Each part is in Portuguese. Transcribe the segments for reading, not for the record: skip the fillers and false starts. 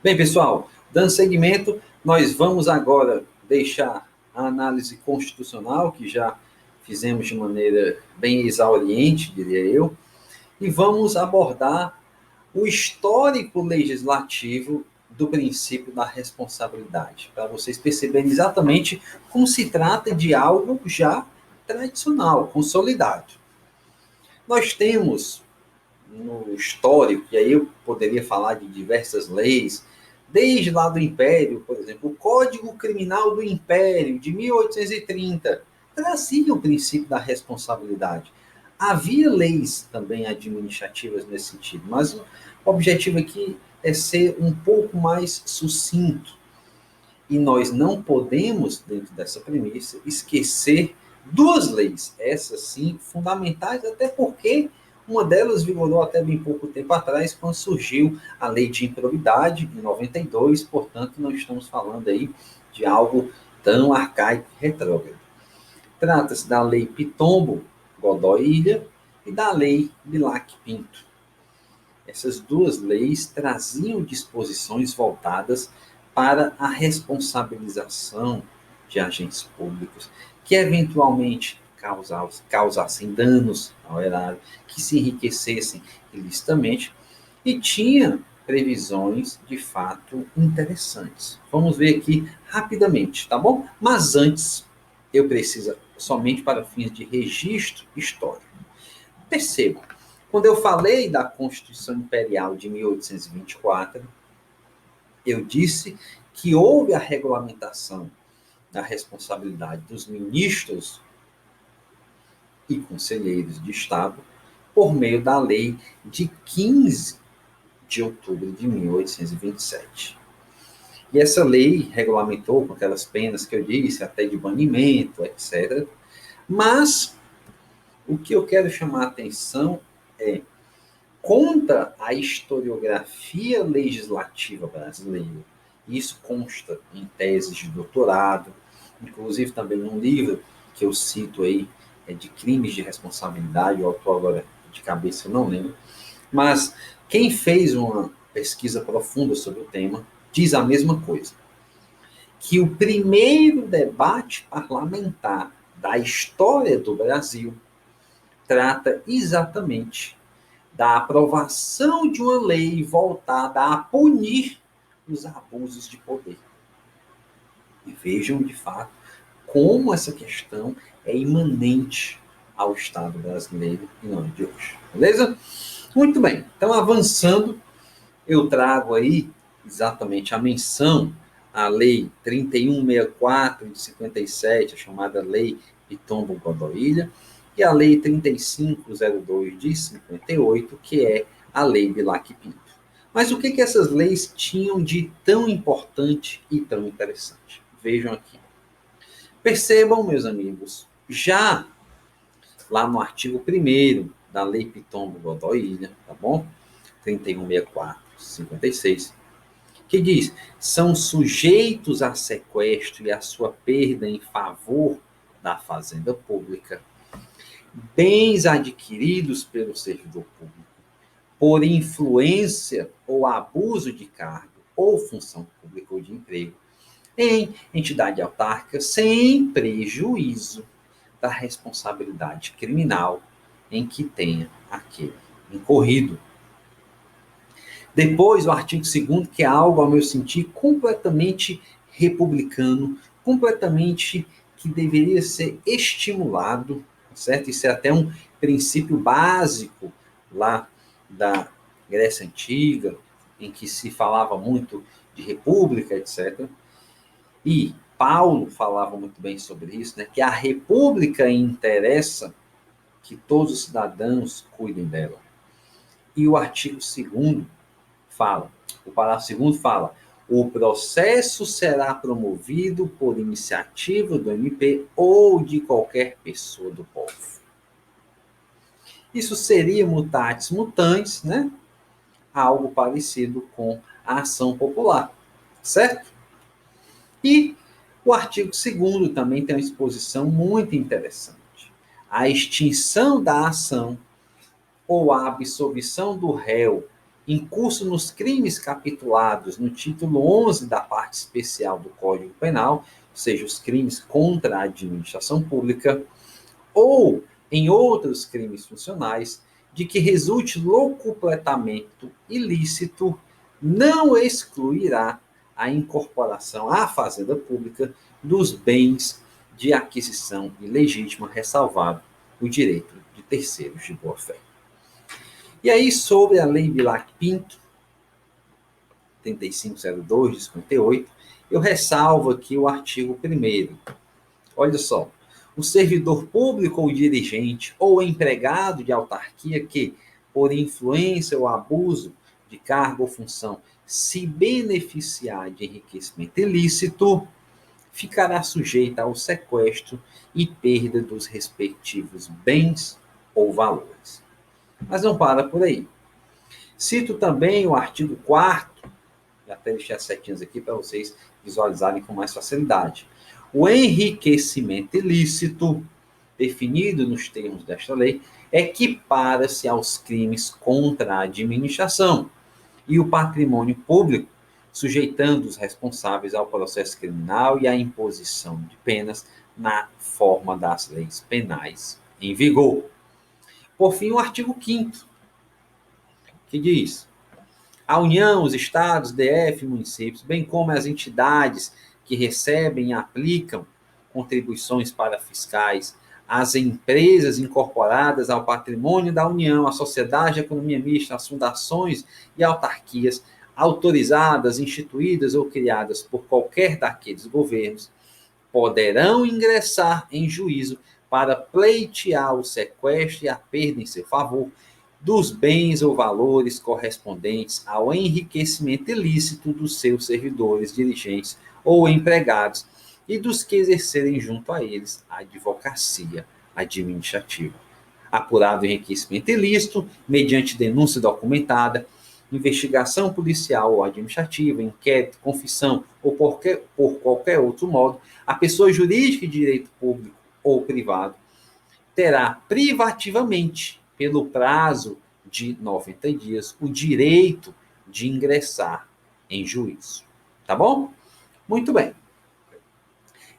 Bem, pessoal, dando seguimento, nós vamos agora deixar a análise constitucional, que já fizemos de maneira bem exauriente, diria eu, e vamos abordar o histórico legislativo do princípio da responsabilidade, para vocês perceberem exatamente como se trata de algo já tradicional, consolidado. Nós temos no histórico, e aí eu poderia falar de diversas leis, desde lá do Império, por exemplo, o Código Criminal do Império, de 1830, trazia o princípio da responsabilidade. Havia leis também administrativas nesse sentido, mas o objetivo aqui é ser um pouco mais sucinto. E nós não podemos, dentro dessa premissa, esquecer duas leis, essas sim, fundamentais, até porque uma delas vigorou até bem pouco tempo atrás, quando surgiu a Lei de Improbidade, em 92, portanto, não estamos falando aí de algo tão arcaico e retrógrado. Trata-se da Lei Pitombo Godoy Ilha e da Lei Bilac Pinto. Essas duas leis traziam disposições voltadas para a responsabilização de agentes públicos que eventualmente causassem danos ao erário, que se enriquecessem ilicitamente, e tinha previsões de fato interessantes. Vamos ver aqui rapidamente, tá bom? Mas antes, eu preciso somente para fins de registro histórico. Percebam, quando eu falei da Constituição Imperial de 1824, eu disse que houve a regulamentação da responsabilidade dos ministros e conselheiros de Estado por meio da Lei de 15 de outubro de 1827. E essa lei regulamentou com aquelas penas que eu disse, até de banimento, etc. Mas o que eu quero chamar a atenção é: conta a historiografia legislativa brasileira. Isso consta em teses de doutorado, inclusive também num livro que eu cito aí, de crimes de responsabilidade, o autor agora de cabeça eu não lembro, mas quem fez uma pesquisa profunda sobre o tema diz a mesma coisa, que o primeiro debate parlamentar da história do Brasil trata exatamente da aprovação de uma lei voltada a punir os abusos de poder. E vejam, de fato, como essa questão é imanente ao Estado brasileiro e não de hoje. Beleza? Muito bem. Então, avançando, eu trago aí exatamente a menção à Lei 3164 de 57, a chamada Lei Pitombo Godoy Ilha, e a Lei 3502 de 58, que é a Lei Bilac Pinto. Mas o que essas leis tinham de tão importante e tão interessante? Vejam aqui. Percebam, meus amigos, já lá no artigo 1º da Lei Pitombo Godoy Ilha, tá bom? 3164, 56, que diz: são sujeitos a sequestro e a sua perda em favor da fazenda pública bens adquiridos pelo servidor público por influência ou abuso de cargo ou função pública ou de emprego em entidade autárquica sem prejuízo da responsabilidade criminal em que tenha aquele incorrido. Depois, o artigo 2º, que é algo, ao meu sentir, completamente republicano, completamente que deveria ser estimulado, certo? Isso é até um princípio básico lá da Grécia Antiga, em que se falava muito de república, etc. E Paulo falava muito bem sobre isso, né? Que a república interessa que todos os cidadãos cuidem dela. E o artigo 2º fala, o parágrafo 2º fala: o processo será promovido por iniciativa do MP ou de qualquer pessoa do povo. Isso seria mutatis mutandis, né? Algo parecido com a ação popular, certo? E o artigo 2º também tem uma exposição muito interessante. A extinção da ação ou a absolvição do réu incurso nos crimes capitulados no título 11 da parte especial do Código Penal, ou seja, os crimes contra a administração pública, ou em outros crimes funcionais, de que resulte locupletamento ilícito, não excluirá a incorporação à fazenda pública dos bens de aquisição ilegítima, ressalvado o direito de terceiros de boa-fé. E aí, sobre a Lei Bilac-Pinto, 3502 de 58, eu ressalvo aqui o artigo 1º. Olha só, o servidor público ou dirigente ou empregado de autarquia que, por influência ou abuso de cargo ou função, se beneficiar de enriquecimento ilícito, ficará sujeito ao sequestro e perda dos respectivos bens ou valores. Mas não para por aí. Cito também o artigo 4º, até deixar as setinhas aqui para vocês visualizarem com mais facilidade. O enriquecimento ilícito, definido nos termos desta lei, equipara-se aos crimes contra a administração e o patrimônio público, sujeitando os responsáveis ao processo criminal e à imposição de penas na forma das leis penais em vigor. Por fim, o artigo 5º, que diz: a União, os estados, DF, municípios, bem como as entidades que recebem e aplicam contribuições para fiscais, as empresas incorporadas ao patrimônio da União, a sociedade de economia mista, as fundações e autarquias autorizadas, instituídas ou criadas por qualquer daqueles governos, poderão ingressar em juízo para pleitear o sequestro e a perda em seu favor dos bens ou valores correspondentes ao enriquecimento ilícito dos seus servidores, dirigentes ou empregados e dos que exercerem junto a eles a advocacia administrativa. Apurado o enriquecimento ilícito, mediante denúncia documentada, investigação policial ou administrativa, inquérito, confissão ou por qualquer outro modo, a pessoa jurídica de direito público ou privado terá privativamente, pelo prazo de 90 dias, o direito de ingressar em juízo. Tá bom? Muito bem.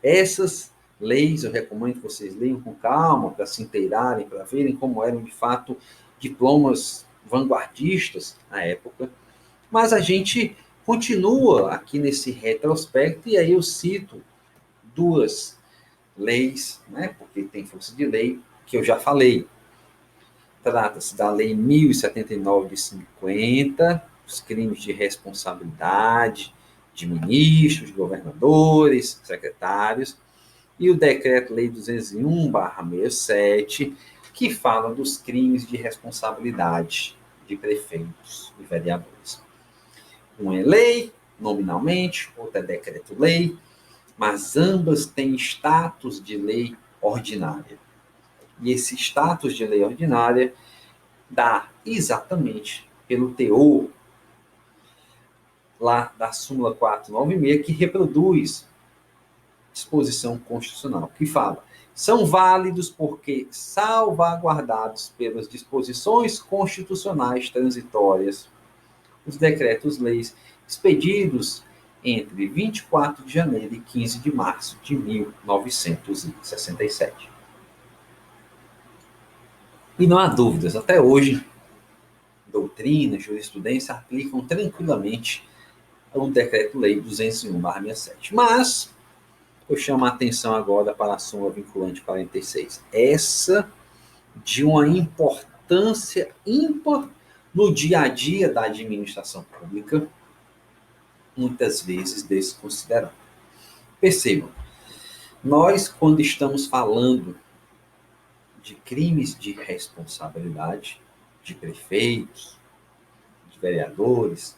Essas leis eu recomendo que vocês leiam com calma, para se inteirarem, para verem como eram de fato diplomas vanguardistas na época. Mas a gente continua aqui nesse retrospecto, e aí eu cito duas leis, né, porque tem força de lei, que eu já falei. Trata-se da Lei 1079 de 50, os crimes de responsabilidade de ministros, de governadores, secretários, e o Decreto-Lei 201/67, que fala dos crimes de responsabilidade de prefeitos e vereadores. Um é lei, nominalmente, outro é decreto-lei, mas ambas têm status de lei ordinária. E esse status de lei ordinária dá exatamente pelo teor lá da súmula 496, que reproduz disposição constitucional, que fala: são válidos porque salvaguardados pelas disposições constitucionais transitórias os decretos-leis expedidos entre 24 de janeiro e 15 de março de 1967. E não há dúvidas, até hoje, doutrina, jurisprudência aplicam tranquilamente o Decreto-Lei 201/67. Mas eu chamo a atenção agora para a súmula vinculante 46. Essa de uma importância ímpar no dia a dia da administração pública, muitas vezes desconsiderada. Percebam, nós, quando estamos falando de crimes de responsabilidade de prefeitos, de vereadores,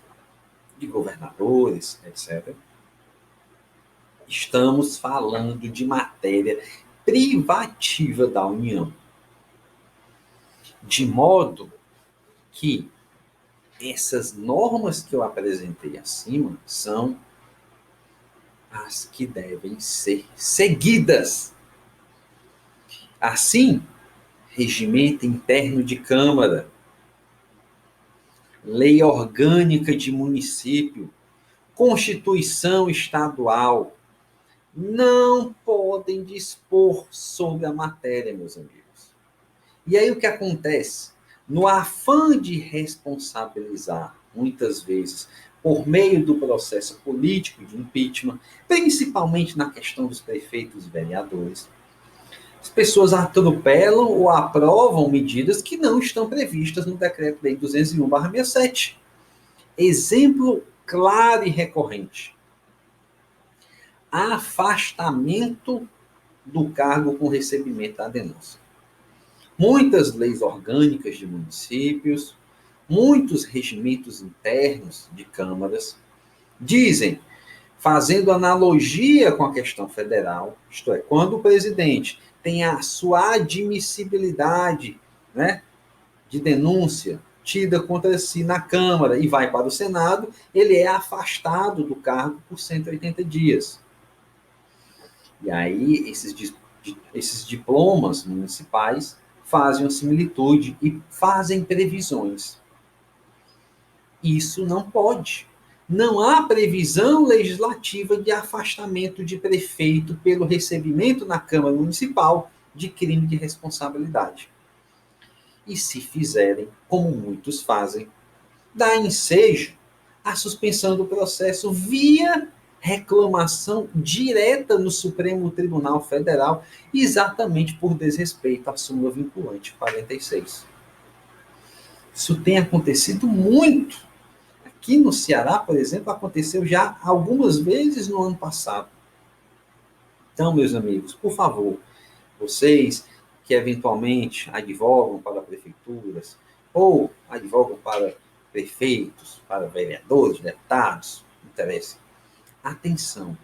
de governadores, etc., estamos falando de matéria privativa da União. De modo que essas normas que eu apresentei acima são as que devem ser seguidas. Assim, regimento interno de Câmara, lei orgânica de município, Constituição estadual, não podem dispor sobre a matéria, meus amigos. E aí o que acontece? No afã de responsabilizar, muitas vezes, por meio do processo político de impeachment, principalmente na questão dos prefeitos e vereadores, as pessoas atropelam ou aprovam medidas que não estão previstas no Decreto-Lei 201/67. Exemplo claro e recorrente: afastamento do cargo com recebimento da denúncia. Muitas leis orgânicas de municípios, muitos regimentos internos de câmaras dizem, fazendo analogia com a questão federal, isto é, quando o presidente tem a sua admissibilidade, né, de denúncia tida contra si na Câmara e vai para o Senado, ele é afastado do cargo por 180 dias. E aí esses diplomas municipais fazem uma similitude e fazem previsões. Isso não pode. Não há previsão legislativa de afastamento de prefeito pelo recebimento na Câmara Municipal de crime de responsabilidade. E se fizerem, como muitos fazem, dá ensejo à suspensão do processo via reclamação direta no Supremo Tribunal Federal, exatamente por desrespeito à súmula vinculante 46. Isso tem acontecido muito. Aqui no Ceará, por exemplo, aconteceu já algumas vezes no ano passado. Então, meus amigos, por favor, vocês que eventualmente advogam para prefeituras ou advogam para prefeitos, para vereadores, deputados, não interessa. Atenção,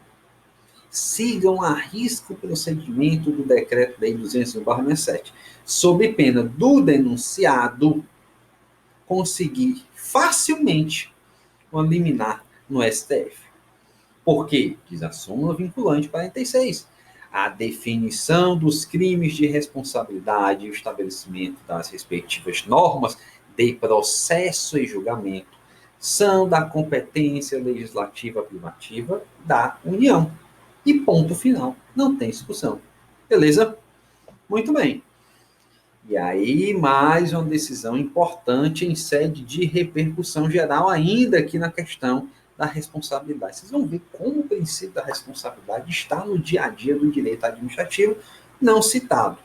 sigam a risco o procedimento do Decreto-Lei 201/67, sob pena do denunciado conseguir facilmente uma liminar no STF. Por quê? Diz a súmula vinculante 46. A definição dos crimes de responsabilidade e o estabelecimento das respectivas normas de processo e julgamento são da competência legislativa privativa da União. E ponto final. Não tem discussão. Beleza? Muito bem. E aí, mais uma decisão importante em sede de repercussão geral, ainda aqui na questão da responsabilidade. Vocês vão ver como o princípio da responsabilidade está no dia a dia do direito administrativo, não citado.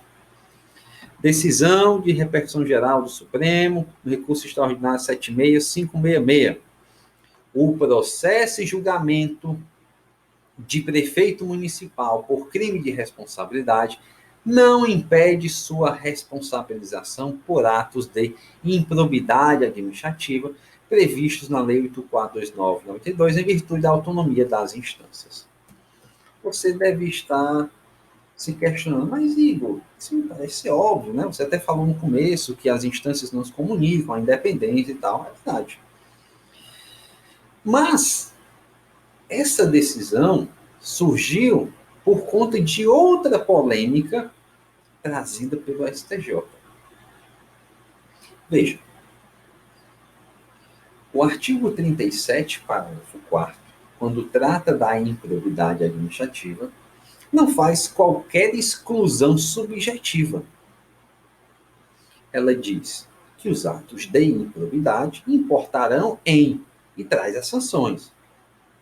Decisão de repercussão geral do Supremo, no recurso extraordinário 76566. O processo e julgamento de prefeito municipal por crime de responsabilidade não impede sua responsabilização por atos de improbidade administrativa previstos na Lei 8.429/92, em virtude da autonomia das instâncias. Você deve estar se questionando, mas Igor, isso me parece óbvio, né? Você até falou no começo que as instâncias não se comunicam, a independência e tal, é verdade. Mas essa decisão surgiu por conta de outra polêmica trazida pelo STJ. Veja, o artigo 37, parágrafo 4º, quando trata da improbidade administrativa, não faz qualquer exclusão subjetiva. Ela diz que os atos de improbidade importarão em e traz as sanções.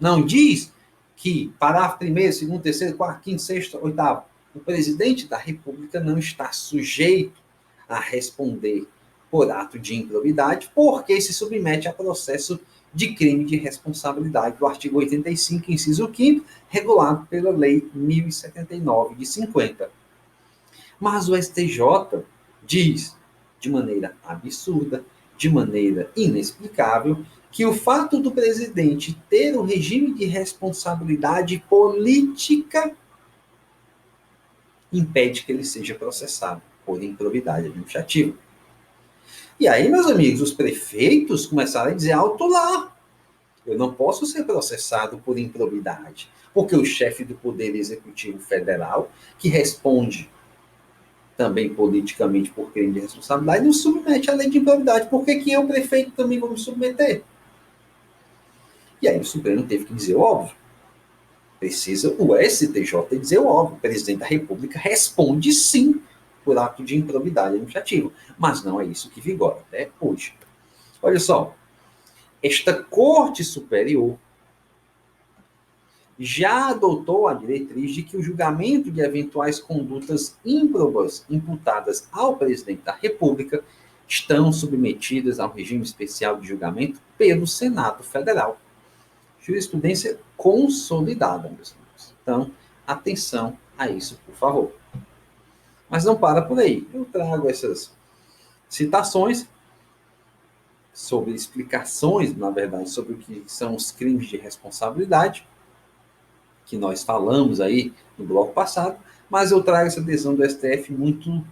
Não diz que parágrafo 1º, 2º, 3º, 4º, 5º, 6º, 8º, o presidente da República não está sujeito a responder por ato de improbidade, porque se submete a processo de crime de responsabilidade do artigo 85, inciso 5º, regulado pela Lei 1079 de 50. Mas o STJ diz, de maneira absurda, de maneira inexplicável, que o fato do presidente ter um regime de responsabilidade política impede que ele seja processado por improbidade administrativa. E aí, meus amigos, os prefeitos começaram a dizer alto lá. Eu não posso ser processado por improbidade, porque o chefe do Poder Executivo Federal, que responde também politicamente por crime de responsabilidade, não submete à lei de improbidade. Por que eu, prefeito, também vou me submeter? E aí o Supremo teve que dizer o óbvio. Precisa o STJ dizer o óbvio. O presidente da República responde sim por ato de improbidade administrativa. Mas não é isso que vigora até hoje. Olha só, esta Corte Superior já adotou a diretriz de que o julgamento de eventuais condutas ímprobas imputadas ao presidente da República estão submetidas ao regime especial de julgamento pelo Senado Federal. Jurisprudência consolidada, meus amigos. Então, atenção a isso, por favor. Mas não para por aí. Eu trago essas citações sobre explicações, na verdade, sobre o que são os crimes de responsabilidade, que nós falamos aí no bloco passado, mas eu trago essa decisão do STF muito,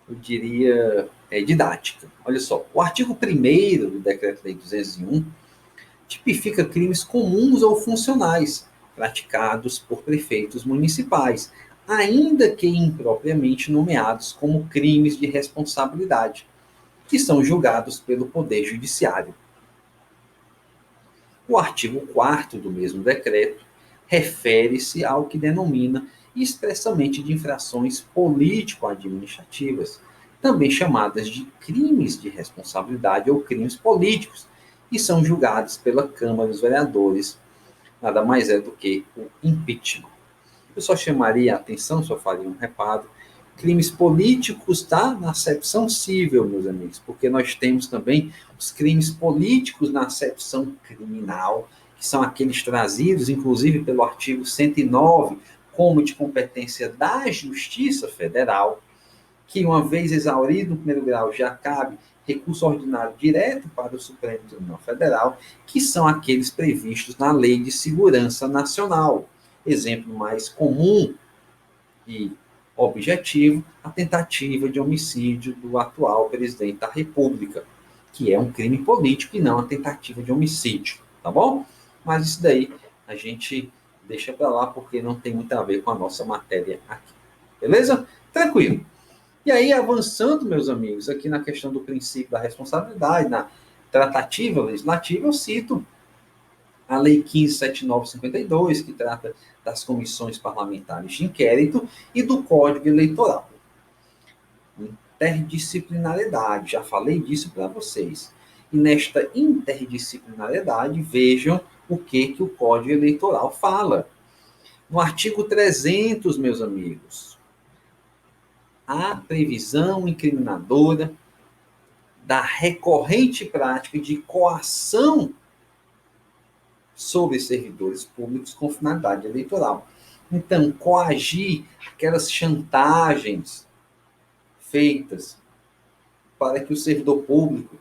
eu diria, didática. Olha só, o artigo 1º do Decreto-Lei 201 tipifica crimes comuns ou funcionais praticados por prefeitos municipais, ainda que impropriamente nomeados como crimes de responsabilidade, que são julgados pelo Poder Judiciário. O artigo 4º do mesmo decreto refere-se ao que denomina expressamente de infrações político-administrativas, também chamadas de crimes de responsabilidade ou crimes políticos, e são julgados pela Câmara dos Vereadores, nada mais é do que o impeachment. Eu só chamaria a atenção, só faria um reparo, crimes políticos tá na acepção civil, meus amigos, porque nós temos também os crimes políticos na acepção criminal, que são aqueles trazidos, inclusive, pelo artigo 109, como de competência da Justiça Federal, que, uma vez exaurido no primeiro grau, já cabe recurso ordinário direto para o Supremo Tribunal Federal, que são aqueles previstos na Lei de Segurança Nacional. Exemplo mais comum e objetivo, a tentativa de homicídio do atual presidente da República, que é um crime político e não a tentativa de homicídio, tá bom? Mas isso daí a gente deixa para lá porque não tem muito a ver com a nossa matéria aqui. Beleza? Tranquilo. E aí, avançando, meus amigos, aqui na questão do princípio da responsabilidade, na tratativa legislativa, eu cito a Lei 15.7952, que trata das comissões parlamentares de inquérito, e do Código Eleitoral. Interdisciplinariedade, já falei disso para vocês. E nesta interdisciplinariedade, vejam o que o Código Eleitoral fala. No artigo 300, meus amigos, a previsão incriminadora da recorrente prática de coação sobre servidores públicos com finalidade eleitoral. Então, coagir aquelas chantagens feitas para que o servidor público,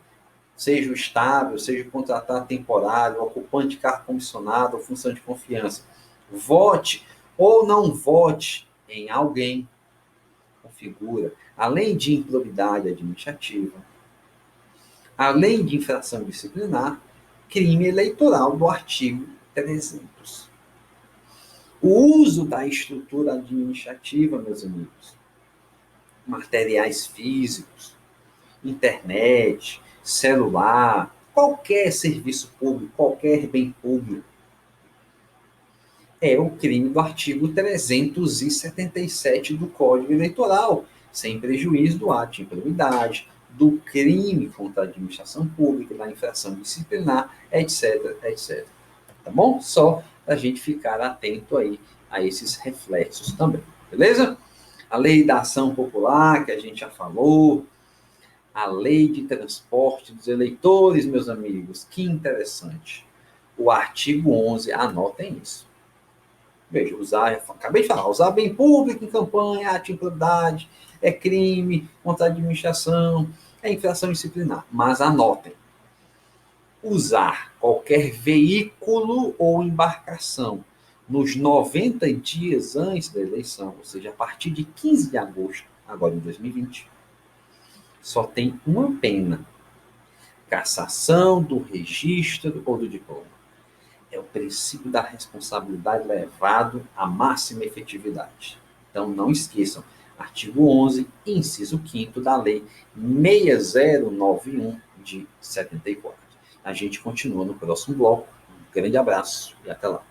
seja o estável, seja o contratado temporário, ocupante de cargo comissionado ou função de confiança, vote ou não vote em alguém, configura, além de improbidade administrativa, além de infração disciplinar, crime eleitoral do artigo 300. O uso da estrutura administrativa, meus amigos, materiais físicos, internet, celular, qualquer serviço público, qualquer bem público, é o crime do artigo 377 do Código Eleitoral, sem prejuízo do ato de improbidade, do crime contra a administração pública, da infração disciplinar, etc, etc. Tá bom? Só para a gente ficar atento aí a esses reflexos também, beleza? A lei da ação popular, que a gente já falou, a lei de transporte dos eleitores, meus amigos, que interessante. O artigo 11, anotem isso. Veja, acabei de falar, usar bem público em campanha, ato de improbidade, é crime contra a administração, é infração disciplinar. Mas anotem, usar qualquer veículo ou embarcação nos 90 dias antes da eleição, ou seja, a partir de 15 de agosto, agora em 2020, só tem uma pena: cassação do registro ou do diploma. É o princípio da responsabilidade levado à máxima efetividade. Então, não esqueçam, artigo 11, inciso 5º da Lei 6091 de 74. A gente continua no próximo bloco. Um grande abraço e até lá.